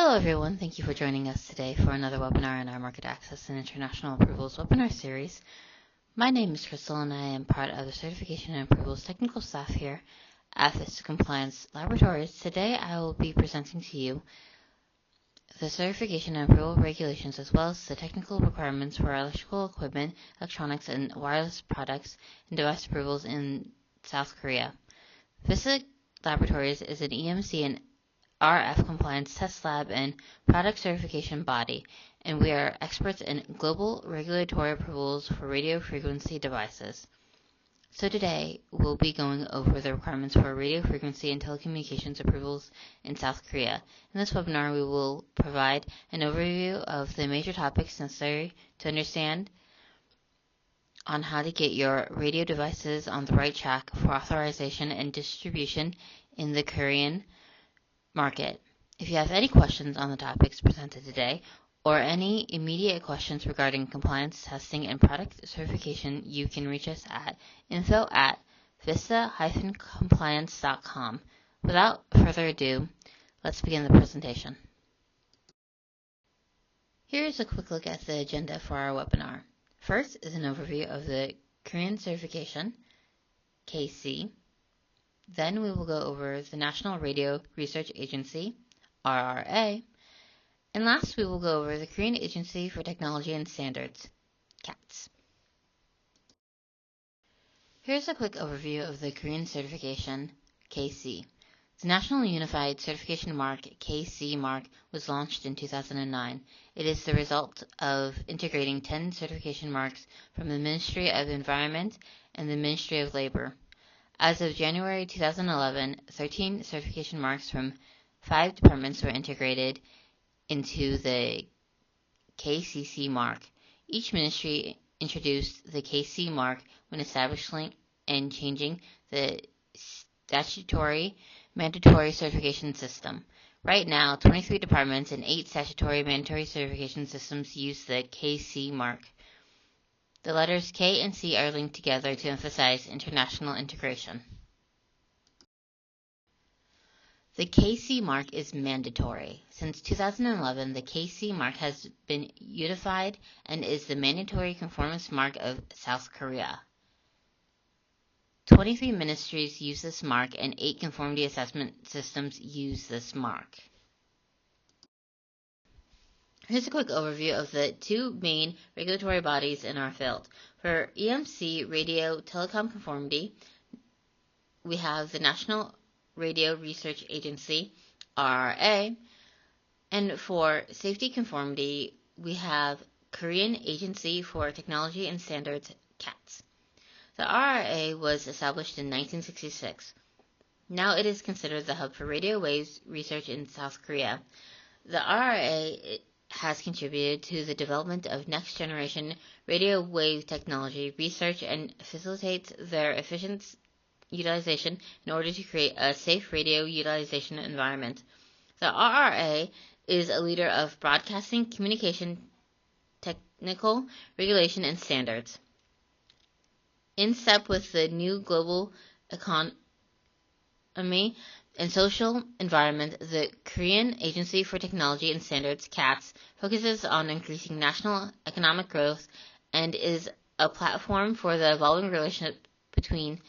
Hello everyone, thank you for joining us today for another webinar in our Market Access and International Approvals webinar series. My name is Crystal and I am part of the Certification and Approvals technical staff here at Vista Compliance Laboratories. Today I will be presenting to you the certification and approval regulations as well as the technical requirements for electrical equipment, electronics, and wireless products and device approvals in South Korea. Vista Laboratories is an EMC and RF compliance test lab and product certification body, and we are experts in global regulatory approvals for radio frequency devices. So today we'll be going over the requirements for radio frequency and telecommunications approvals in South Korea. In this webinar we will provide an overview of the major topics necessary to understand on how to get your radio devices on the right track for authorization and distribution in the Korean market. If you have any questions on the topics presented today or any immediate questions regarding compliance testing and product certification, you can reach us at info@vista-compliance.com. Without further ado, let's begin the presentation. Here is a quick look at the agenda for our webinar. First is an overview of the Korean certification, KC. Then we will go over the National Radio Research Agency, RRA, and last we will go over the Korean Agency for Technology and Standards, CATS. Here's a quick overview of the Korean certification, KC. The National Unified Certification Mark, KC Mark, was launched in 2009. It is the result of integrating 10 certification marks from the Ministry of Environment and the Ministry of Labor. As of January 2011, 13 certification marks from 5 departments were integrated into the KCC mark. Each ministry introduced the KC mark when establishing and changing the statutory mandatory certification system. Right now, 23 departments and 8 statutory mandatory certification systems use the KC mark. The letters K and C are linked together to emphasize international integration. The KC mark is mandatory. Since 2011, the KC mark has been unified and is the mandatory conformance mark of South Korea. 23 ministries use this mark and 8 conformity assessment systems use this mark. Here's a quick overview of the 2 main regulatory bodies in our field. For EMC Radio Telecom Conformity, we have the National Radio Research Agency, RRA, and for Safety Conformity, we have Korean Agency for Technology and Standards, CATS. The RRA was established in 1966. Now it is considered the hub for radio waves research in South Korea. The RRA has contributed to the development of next-generation radio wave technology research and facilitates their efficient utilization in order to create a safe radio utilization environment. The RRA is a leader of broadcasting, communication, technical regulation, and standards. In step with the new global economy and social environment, the Korean Agency for Technology and Standards, CATS, focuses on increasing national economic growth and is a platform for the evolving relationship between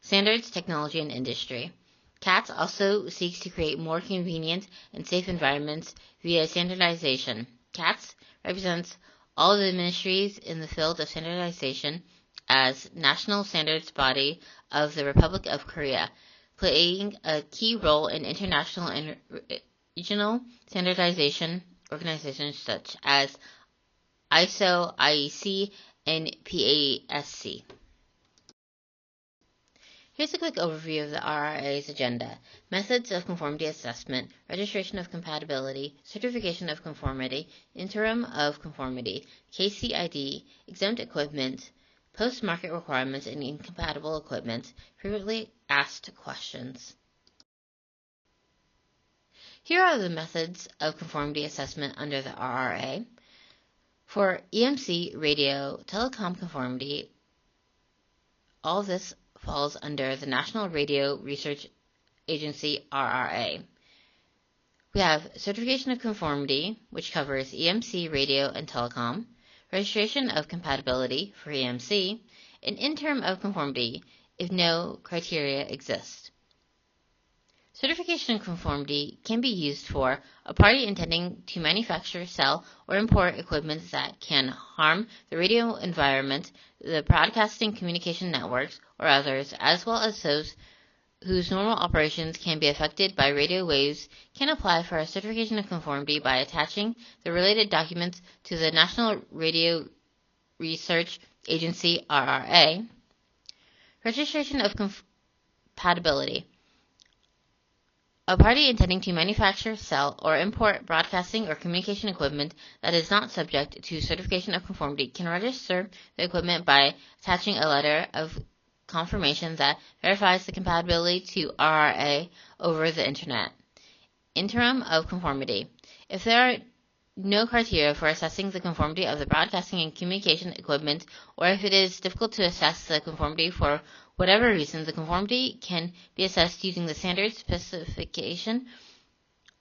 standards, technology, and industry. CATS also seeks to create more convenient and safe environments via standardization. CATS represents all the ministries in the field of standardization as national standards body of the Republic of Korea, playing a key role in international and regional standardization organizations such as ISO, IEC, and PASC. Here's a quick overview of the RRA's agenda: methods of conformity assessment, registration of compatibility, certification of conformity, interim of conformity, KCID, exempt equipment, post-market requirements, and incompatible equipment, frequently asked questions. Here are the methods of conformity assessment under the RRA. For EMC Radio Telecom Conformity, all this falls under the National Radio Research Agency, RRA. We have certification of conformity, which covers EMC, radio, and telecom, registration of compatibility for EMC, and interim of conformity if no criteria exist. Certification of conformity can be used for a party intending to manufacture, sell, or import equipment that can harm the radio environment, the broadcasting communication networks, or others, as well as those whose normal operations can be affected by radio waves, can apply for a certification of conformity by attaching the related documents to the National Radio Research Agency, RRA. Registration of compatibility. A party intending to manufacture, sell, or import broadcasting or communication equipment that is not subject to certification of conformity can register the equipment by attaching a letter of confirmation that verifies the compatibility to RRA over the Internet. Interim of conformity. If there are no criteria for assessing the conformity of the broadcasting and communication equipment, or if it is difficult to assess the conformity for whatever reason, the conformity can be assessed using the standard specification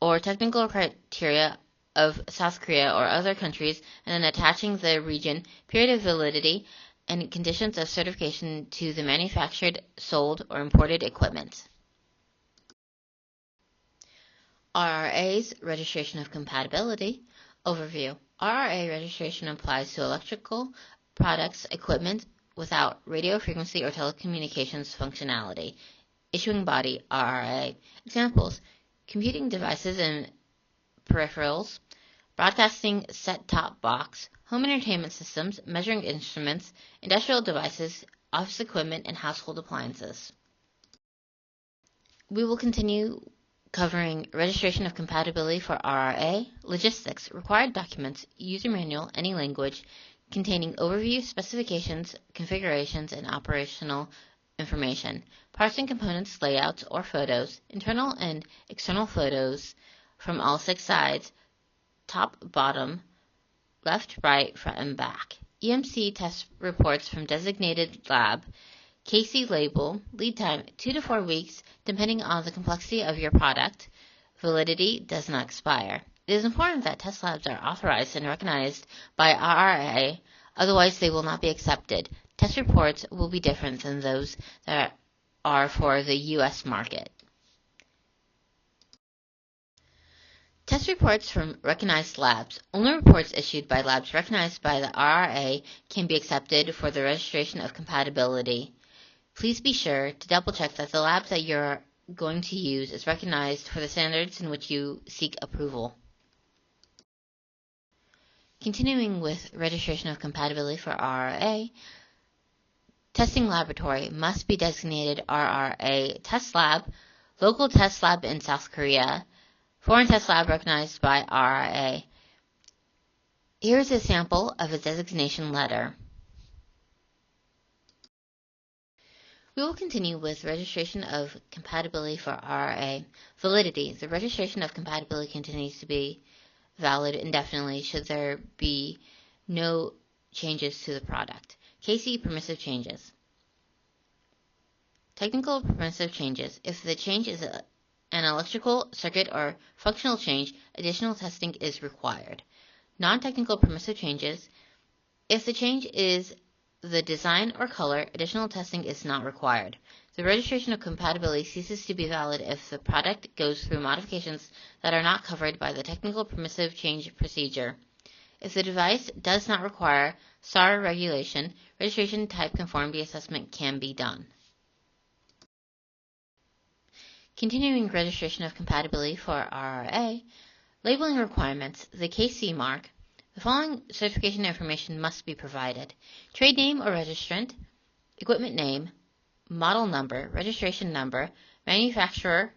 or technical criteria of South Korea or other countries, and then attaching the region, period of validity, and conditions of certification to the manufactured, sold, or imported equipment. RRA's registration of compatibility. Overview. RRA registration applies to electrical products, equipment without radio frequency or telecommunications functionality. Issuing body, RRA. Examples: computing devices and peripherals, broadcasting set-top box, home entertainment systems, measuring instruments, industrial devices, office equipment, and household appliances. We will continue covering registration of compatibility for RRA, logistics, required documents, user manual, any language, containing overview, specifications, configurations, and operational information, parts and components, layouts, or photos, internal and external photos from all 6 sides, top, bottom, left, right, front, and back. EMC test reports from designated lab. KC label, lead time 2 to 4 weeks, depending on the complexity of your product. Validity does not expire. It is important that test labs are authorized and recognized by RRA, otherwise they will not be accepted. Test reports will be different than those that are for the U.S. market. Test reports from recognized labs. Only reports issued by labs recognized by the RRA can be accepted for the registration of compatibility. Please be sure to double-check that the lab that you're going to use is recognized for the standards in which you seek approval. Continuing with registration of compatibility for RRA, testing laboratory must be designated RRA test lab, local test lab in South Korea, foreign test lab recognized by RRA. Here is a sample of a designation letter. We will continue with registration of compatibility for RRA. Validity. The registration of compatibility continues to be valid indefinitely should there be no changes to the product. KC permissive changes. Technical permissive changes. If the change is an electrical, circuit, or functional change, additional testing is required. Non-technical permissive changes. If the change is the design or color, additional testing is not required. The registration of compatibility ceases to be valid if the product goes through modifications that are not covered by the technical permissive change procedure. If the device does not require SAR regulation, registration type conformity assessment can be done. Continuing registration of compatibility for RRA, labeling requirements, the KC mark. The following certification information must be provided: trade name or registrant, equipment name, model number, registration number, manufacturer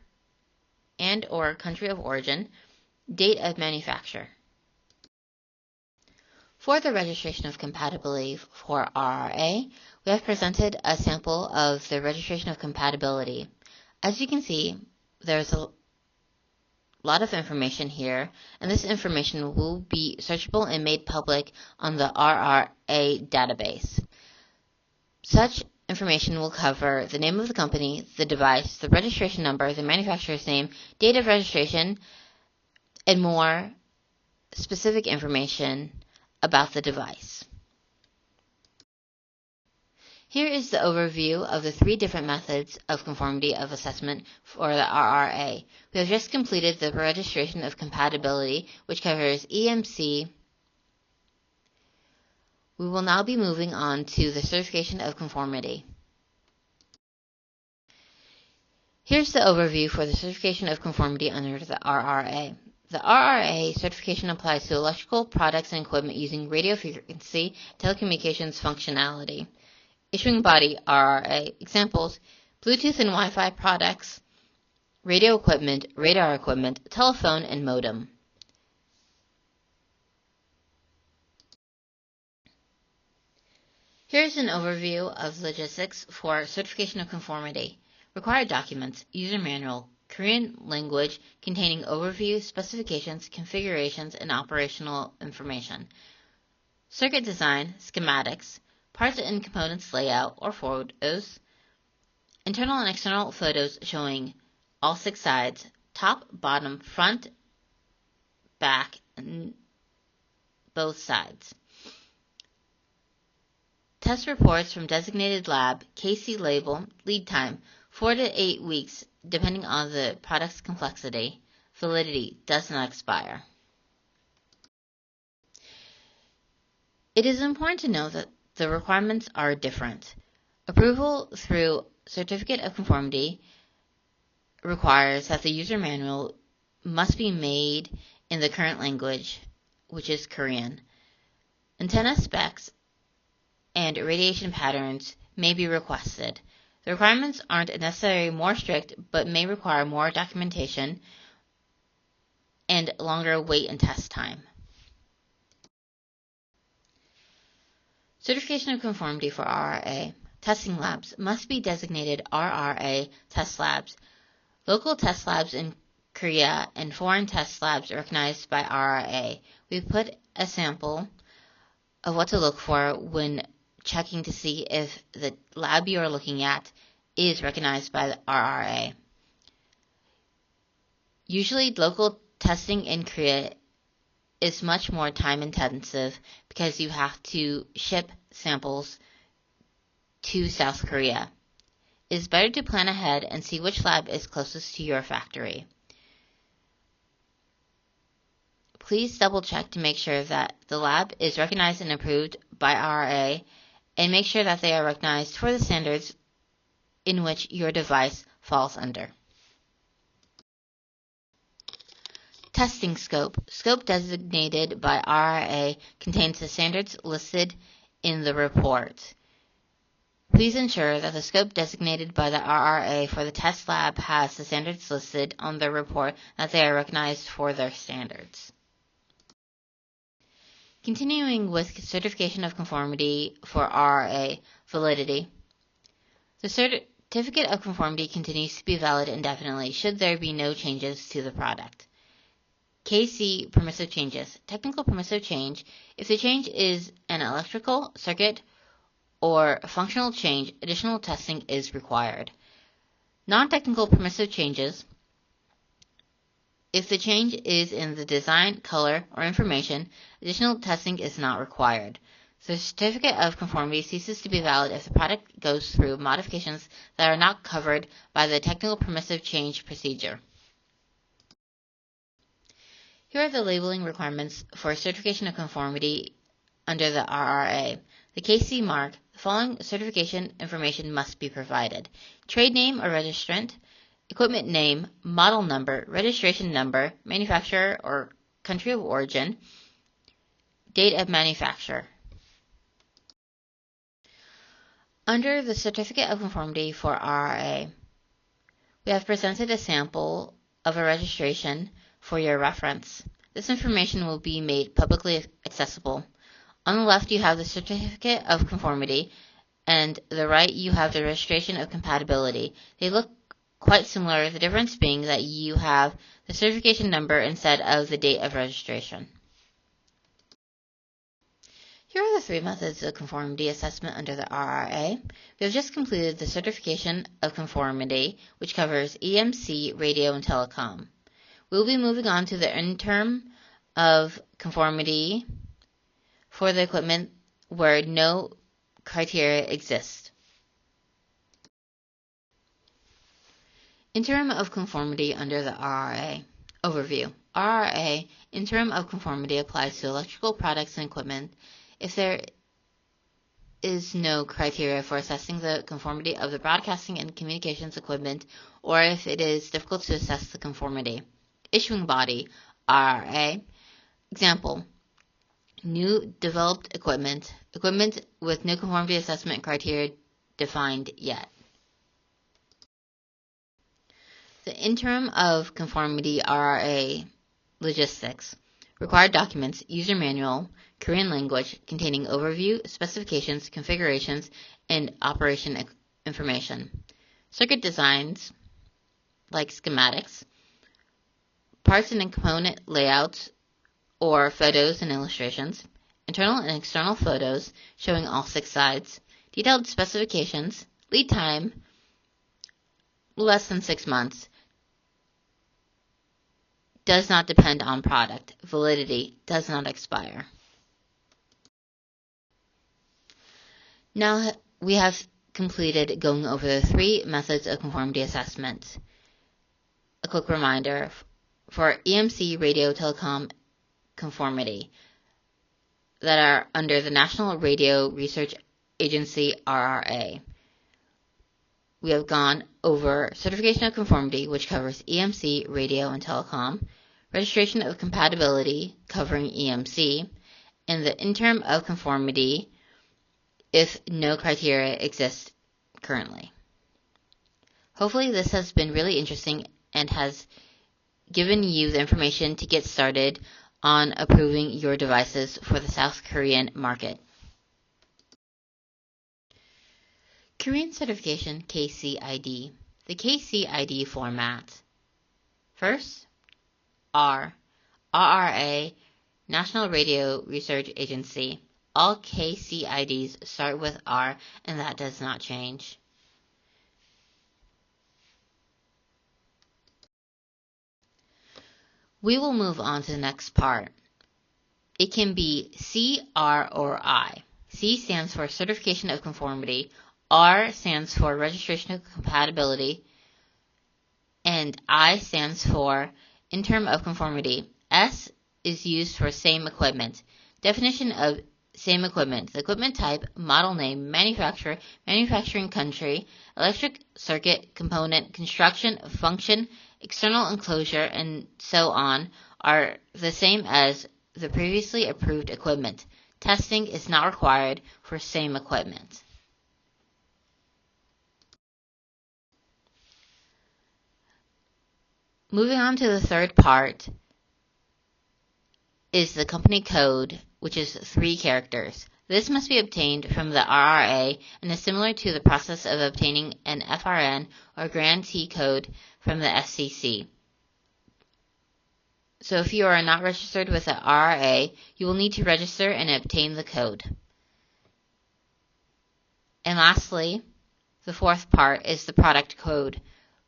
and or country of origin, date of manufacture. For the registration of compatibility for RRA, we have presented a sample of the registration of compatibility. As you can see, there's a lot of information here, and this information will be searchable and made public on the RRA database. Such information will cover the name of the company, the device, the registration number, the manufacturer's name, date of registration, and more specific information about the device. Here is the overview of the 3 different methods of conformity of assessment for the RRA. We have just completed the registration of compatibility, which covers EMC. We will now be moving on to the certification of conformity. Here's the overview for the certification of conformity under the RRA. The RRA certification applies to electrical products and equipment using radio frequency telecommunications functionality. Issuing body RRA. Examples: Bluetooth and Wi-Fi products, radio equipment, radar equipment, telephone, and modem. Here's an overview of logistics for certification of conformity. Required documents: user manual, Korean language, containing overview, specifications, configurations, and operational information. Circuit design, schematics, parts and components layout or photos, internal and external photos showing all 6 sides, top, bottom, front, back, and both sides. Test reports from designated lab, KC label, lead time, 4 to 8 weeks, depending on the product's complexity. Validity does not expire. It is important to note that the requirements are different. Approval through Certificate of Conformity requires that the user manual must be made in the current language, which is Korean. Antenna specs and radiation patterns may be requested. The requirements aren't necessarily more strict, but may require more documentation and longer wait and test time. Certification of conformity for RRA. Testing labs must be designated RRA test labs. Local test labs in Korea and foreign test labs recognized by RRA. We've put a sample of what to look for when checking to see if the lab you are looking at is recognized by the RRA. Usually, local testing in Korea is much more time intensive because you have to ship samples to South Korea. It is better to plan ahead and see which lab is closest to your factory. Please double check to make sure that the lab is recognized and approved by RRA, and make sure that they are recognized for the standards in which your device falls under. Testing scope. Scope designated by RRA contains the standards listed in the report. Please ensure that the scope designated by the RRA for the test lab has the standards listed on the report, that they are recognized for their standards. Continuing with certification of conformity for RRA validity. The certificate of conformity continues to be valid indefinitely should there be no changes to the product. KC permissive changes. Technical permissive change. If the change is an electrical, circuit, or functional change, additional testing is required. Non-technical permissive changes. If the change is in the design, color, or information, additional testing is not required. The certificate of conformity ceases to be valid if the product goes through modifications that are not covered by the technical permissive change procedure. Here are the labeling requirements for certification of conformity under the RRA. The KC mark. The following certification information must be provided: trade name or registrant, equipment name, model number, registration number, manufacturer or country of origin, date of manufacture. Under the Certificate of Conformity for RRA, we have presented a sample of a registration for your reference. This information will be made publicly accessible. On the left, you have the Certificate of Conformity, and the right, you have the registration of compatibility. They look quite similar, the difference being that you have the certification number instead of the date of registration. Here are the 3 methods of conformity assessment under the RRA. We have just completed the certification of conformity, which covers EMC, radio, and telecom. We'll be moving on to the in term of conformity for the equipment where no criteria exist. Interim of conformity under the RRA. Overview. RRA interim of conformity applies to electrical products and equipment if there is no criteria for assessing the conformity of the broadcasting and communications equipment, or if it is difficult to assess the conformity. Issuing body, RRA. Example, new developed equipment with no conformity assessment criteria defined yet. The interim of conformity RRA logistics. Required documents, user manual, Korean language, containing overview, specifications, configurations, and operation information. Circuit designs, like schematics, parts and component layouts, or photos and illustrations, internal and external photos showing all 6 sides, detailed specifications, lead time, less than 6 months, does not depend on product, validity does not expire. Now we have completed going over the 3 methods of conformity assessment. A quick reminder, for EMC radio telecom conformity that are under the National Radio Research Agency RRA. We have gone over certification of conformity, which covers EMC, radio, and telecom, registration of compatibility, covering EMC, and the interim of conformity if no criteria exist currently. Hopefully this has been really interesting and has given you the information to get started on approving your devices for the South Korean market. Korean certification KCID. The KCID format. First, R. RRA, National Radio Research Agency. All KCIDs start with R, and that does not change. We will move on to the next part. It can be C, R, or I. C stands for Certification of Conformity, R stands for Registration of Compatibility, and I stands for Interim of Conformity. S is used for same equipment. Definition of same equipment: the equipment type, model name, manufacturer, manufacturing country, electric circuit, component, construction, function, external enclosure, and so on are the same as the previously approved equipment. Testing is not required for same equipment. Moving on to the third part is the company code, which is 3 characters. This must be obtained from the RRA and is similar to the process of obtaining an FRN or grantee code from the SCC. So if you are not registered with the RRA, you will need to register and obtain the code. And lastly, the fourth part is the product code,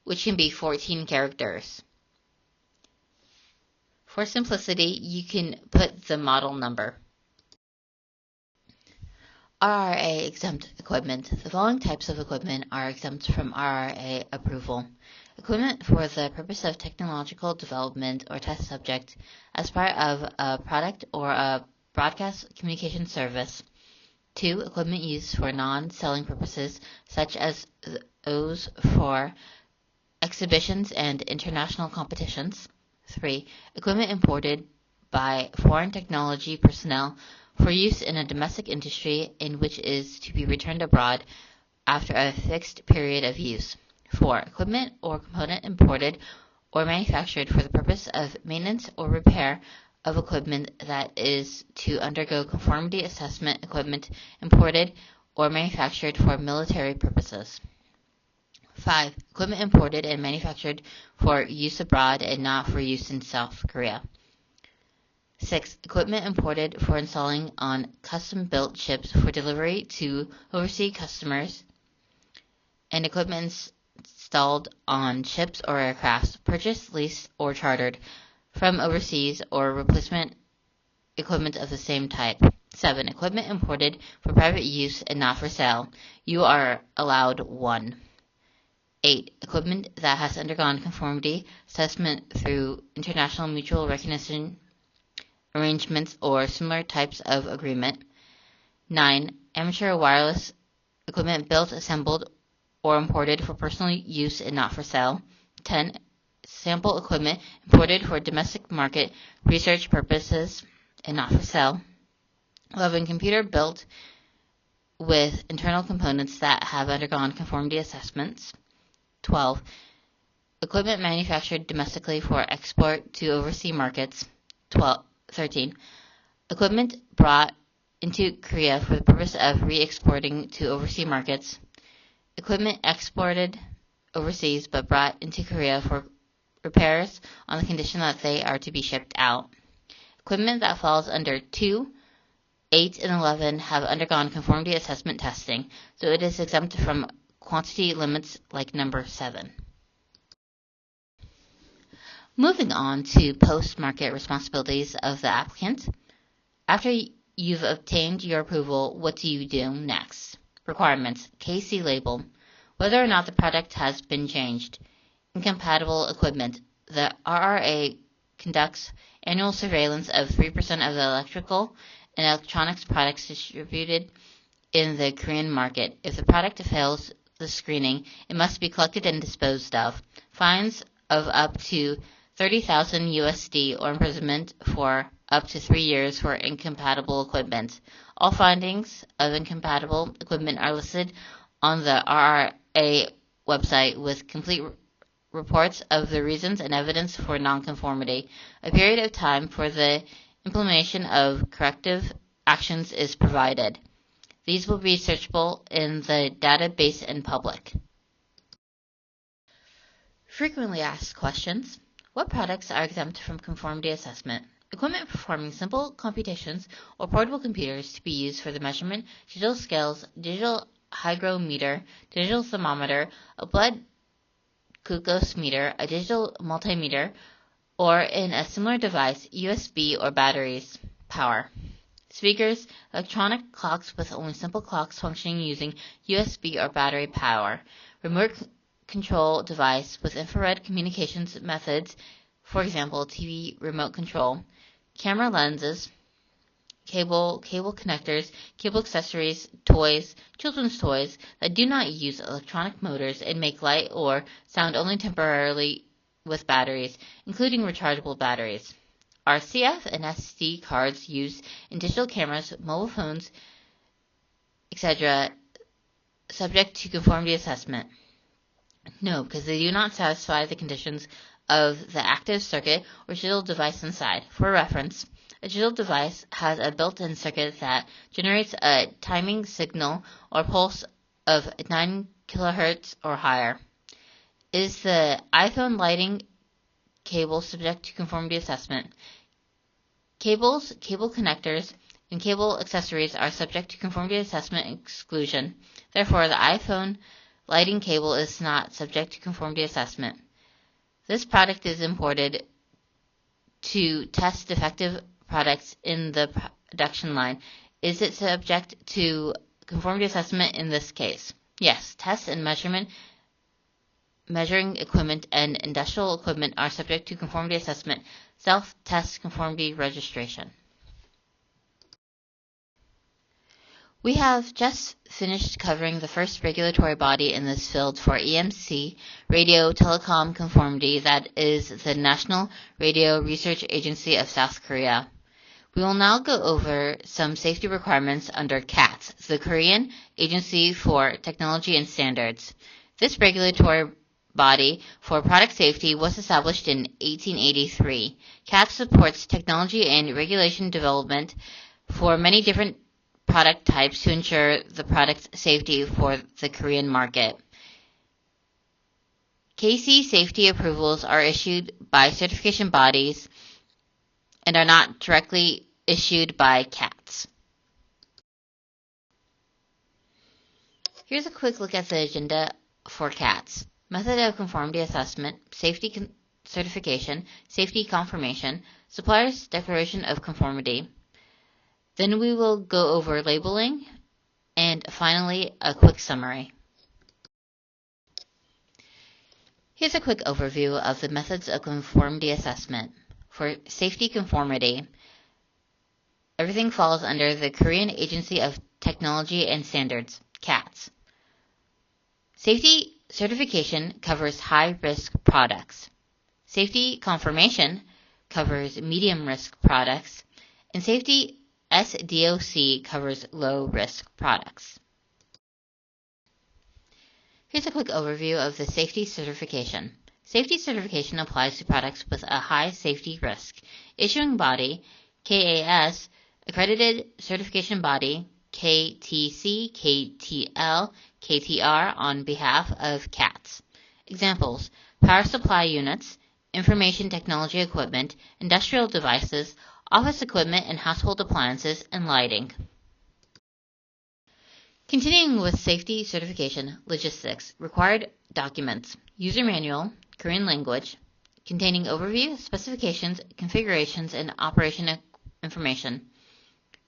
which can be 14 characters. For simplicity, you can put the model number. RRA exempt equipment. The following types of equipment are exempt from RRA approval. Equipment for the purpose of technological development or test subject as part of a product or a broadcast communication service. 2. Equipment used for non-selling purposes, such as those for exhibitions and international competitions. 3. Equipment imported by foreign technology personnel for use in a domestic industry in which is to be returned abroad after a fixed period of use. 4. Equipment or component imported or manufactured for the purpose of maintenance or repair of equipment that is to undergo conformity assessment. Equipment imported or manufactured for military purposes. 5. Equipment imported and manufactured for use abroad and not for use in South Korea. 6. Equipment imported for installing on custom-built ships for delivery to overseas customers, and equipment installed on ships or aircraft, purchased, leased, or chartered from overseas, or replacement equipment of the same type. 7. Equipment imported for private use and not for sale. You are allowed 1. 8. Equipment that has undergone conformity assessment through international mutual recognition arrangements or similar types of agreement. 9. Amateur wireless equipment built, assembled, or imported for personal use and not for sale. 10. Sample equipment imported for domestic market research purposes and not for sale. 11. Computer built with internal components that have undergone conformity assessments. 12. Equipment manufactured domestically for export to overseas markets. 13. Equipment brought into Korea for the purpose of re-exporting to overseas markets. Equipment exported overseas but brought into Korea for repairs on the condition that they are to be shipped out. Equipment that falls under 2, 8, and 11 have undergone conformity assessment testing, so it is exempt from quantity limits like number 7. Moving on to post-market responsibilities of the applicant. After you've obtained your approval, what do you do next? Requirements: KC label, whether or not the product has been changed. Incompatible equipment. The RRA conducts annual surveillance of 3% of the electrical and electronics products distributed in the Korean market. If the product fails the screening, it must be collected and disposed of. Fines of up to 30,000 USD or imprisonment for up to 3 years for incompatible equipment. All findings of incompatible equipment are listed on the RRA website with complete reports of the reasons and evidence for nonconformity. A period of time for the implementation of corrective actions is provided. These will be searchable in the database in public. Frequently asked questions. What products are exempt from conformity assessment? Equipment performing simple computations or portable computers to be used for the measurement, digital scales, digital hygrometer, digital thermometer, a blood glucose meter, a digital multimeter, or in a similar device, USB or batteries. Power. Speakers, electronic clocks with only simple clocks functioning using USB or battery power. Remote control device with infrared communications methods, for example, TV remote control. Camera lenses, cable connectors, cable accessories, toys, children's toys that do not use electronic motors and make light or sound only temporarily with batteries, including rechargeable batteries. RCF and SD cards used in digital cameras, mobile phones, etc., subject to conformity assessment. No, because they do not satisfy the conditions of the active circuit or digital device inside. For reference, a digital device has a built-in circuit that generates a timing signal or pulse of 9 kHz or higher. Is the iPhone lighting cable subject to conformity assessment? Cables, cable connectors, and cable accessories are subject to conformity assessment exclusion. Therefore, the iPhone lighting cable is not subject to conformity assessment. This product is imported to test defective products in the production line. Is it subject to conformity assessment in this case? Yes, test and measuring equipment and industrial equipment are subject to conformity assessment, self-test conformity registration. We have just finished covering the first regulatory body in this field for EMC, Radio Telecom Conformity, that is the National Radio Research Agency of South Korea. We will now go over some safety requirements under CAT, the Korean Agency for Technology and Standards. This regulatory body for product safety was established in 1883. CAT supports technology and regulation development for many different product types to ensure the product's safety for the Korean market. KC safety approvals are issued by certification bodies and are not directly issued by CATs. Here's a quick look at the agenda for CATs. method of conformity assessment, safety certification, safety confirmation, supplier's declaration of conformity. Then we will go over labeling, and finally, a quick summary. Here's a quick overview of the methods of conformity assessment. For safety conformity, everything falls under the Korean Agency of Technology and Standards, KATS. Safety certification covers high-risk products. Safety confirmation covers medium-risk products. And safety SDOC covers low-risk products. Here's a quick overview of the safety certification. Safety certification applies to products with a high safety risk. Issuing body, KAS, accredited certification body, KTC, KTL, KTR on behalf of KATS. Examples: power supply units, information technology equipment, industrial devices, office equipment and household appliances, and lighting. Continuing with safety certification, logistics, required documents, user manual, Korean language, containing overview, specifications, configurations, and operation information,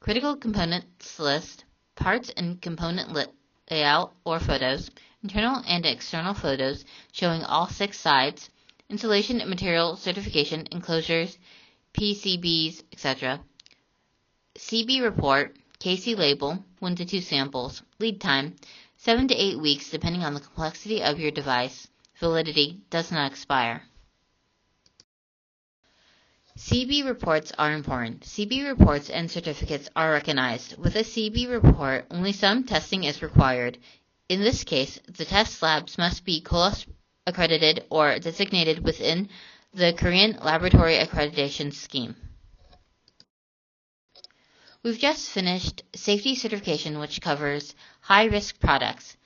critical components list, parts and component layout or photos, internal and external photos showing all 6 sides, installation material certification, enclosures, PCBs, etc. CB report, KC label, 1 to 2 samples, lead time, 7 to 8 weeks depending on the complexity of your device, validity does not expire. CB reports are important. CB reports and certificates are recognized. With a CB report, only some testing is required. In this case, the test labs must be KOLAS accredited or designated within the Korean Laboratory Accreditation Scheme. We've just finished safety certification, which covers high-risk products.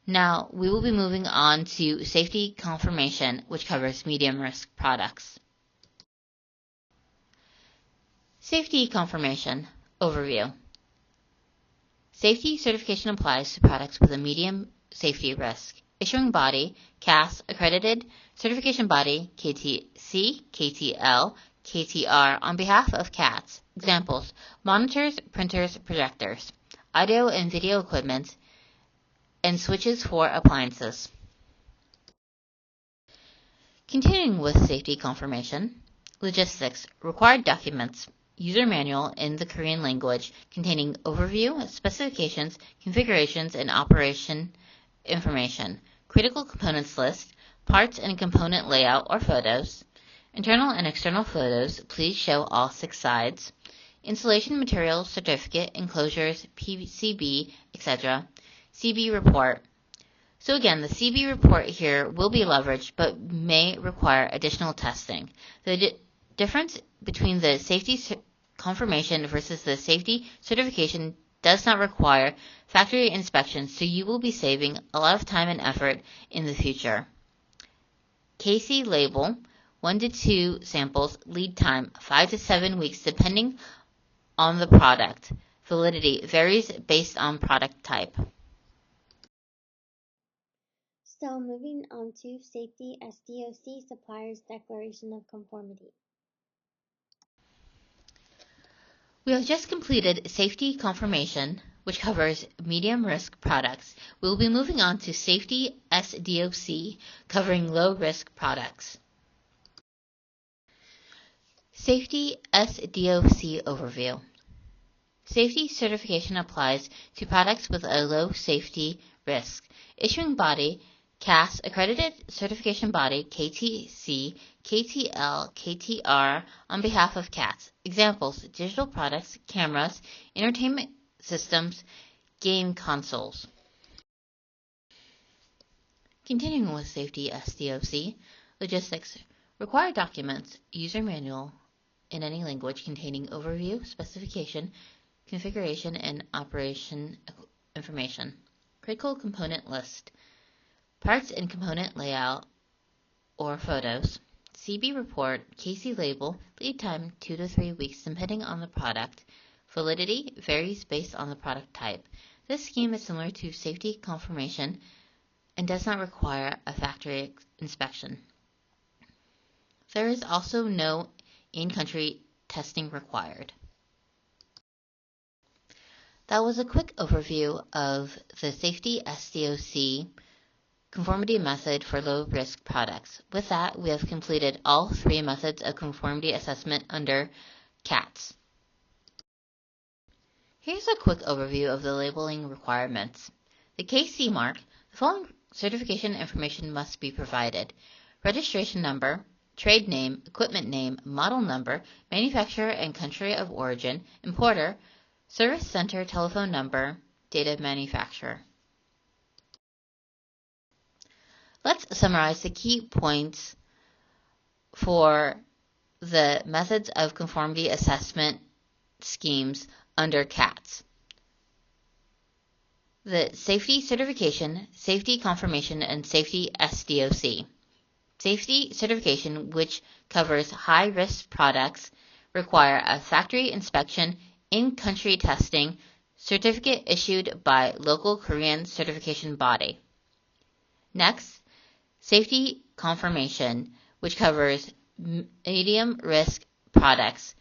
Now, we will be moving on to safety confirmation, which covers medium-risk products. Safety confirmation overview. Safety certification applies to products with a medium safety risk. Issuing body, KAS, accredited, certification body, KTC, KTL, KTR on behalf of KATS. Examples: monitors, printers, projectors, audio and video equipment, and switches for appliances. Continuing with safety confirmation, logistics, required documents, user manual in the Korean language containing overview, specifications, configurations, and operation information, critical components list, parts and component layout or photos, internal and external photos, please show all 6 sides, installation material certificate, enclosures, PCB, etc., CB report. So again, the CB report here will be leveraged but may require additional testing. The difference between the safety confirmation versus the safety certification does not require factory inspection, so you will be saving a lot of time and effort in the future. KC label, 1 to 2 samples, lead time 5 to 7 weeks depending on the product. Validity varies based on product type. So moving on to safety SDOC, supplier's declaration of conformity. We have just completed safety confirmation, which covers medium risk products. We will be moving on to safety SDOC, covering low risk products. Safety SDOC overview. Safety certification applies to products with a low safety risk. Issuing body, KAS, accredited certification body, KTC, KTL, KTR on behalf of KATS. Examples: digital products, cameras, entertainment systems, game consoles. Continuing with safety SDOC, logistics, required documents, user manual in any language containing overview, specification, configuration, and operation information, critical component list, parts and component layout or photos, CB report, KC label, lead time 2 to 3 weeks depending on the product. Validity varies based on the product type. This scheme is similar to safety confirmation and does not require a factory inspection. There is also no in-country testing required. That was a quick overview of the Safety SDOC conformity method for low-risk products. With that, we have completed all 3 methods of conformity assessment under CATS. Here's a quick overview of the labeling requirements. The KC mark, the following certification information must be provided: registration number, trade name, equipment name, model number, manufacturer and country of origin, importer, service center telephone number, date of manufacturer. Let's summarize the key points for the methods of conformity assessment schemes under CATS. The safety certification, safety confirmation, and safety SDOC. Safety certification, which covers high-risk products, require a factory inspection, in-country testing, certificate issued by local Korean certification body. Next, safety confirmation, which covers medium-risk products,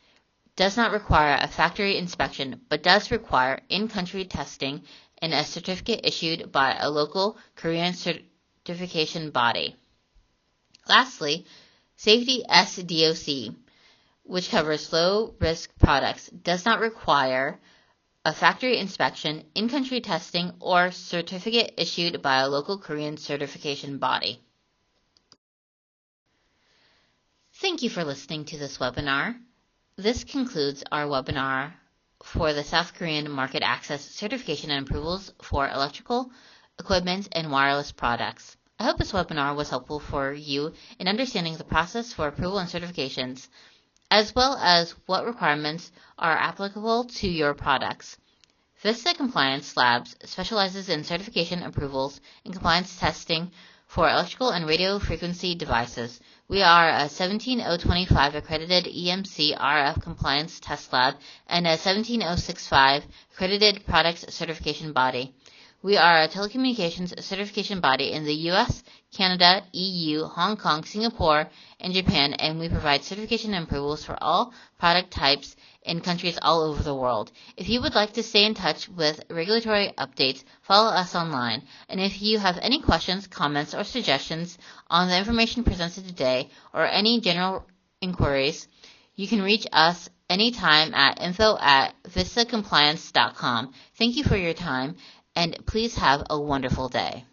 does not require a factory inspection, but does require in-country testing and a certificate issued by a local Korean certification body. Lastly, safety SDOC, which covers low-risk products, does not require a factory inspection, in-country testing, or certificate issued by a local Korean certification body. Thank you for listening to this webinar. This concludes our webinar for the South Korean Market Access Certification and Approvals for Electrical Equipment and Wireless Products. I hope this webinar was helpful for you in understanding the process for approval and certifications, as well as what requirements are applicable to your products. VISTA Compliance Labs specializes in certification approvals and compliance testing for electrical and radio frequency devices. We are a 17025 accredited EMC RF compliance test lab and a 17065 accredited products certification body. We are a telecommunications certification body in the US, Canada, EU, Hong Kong, Singapore, and Japan, and we provide certification and approvals for all product types in countries all over the world. If you would like to stay in touch with regulatory updates, follow us online. And if you have any questions, comments, or suggestions on the information presented today, or any general inquiries, you can reach us anytime at info@vistacompliance.com. Thank you for your time, and please have a wonderful day.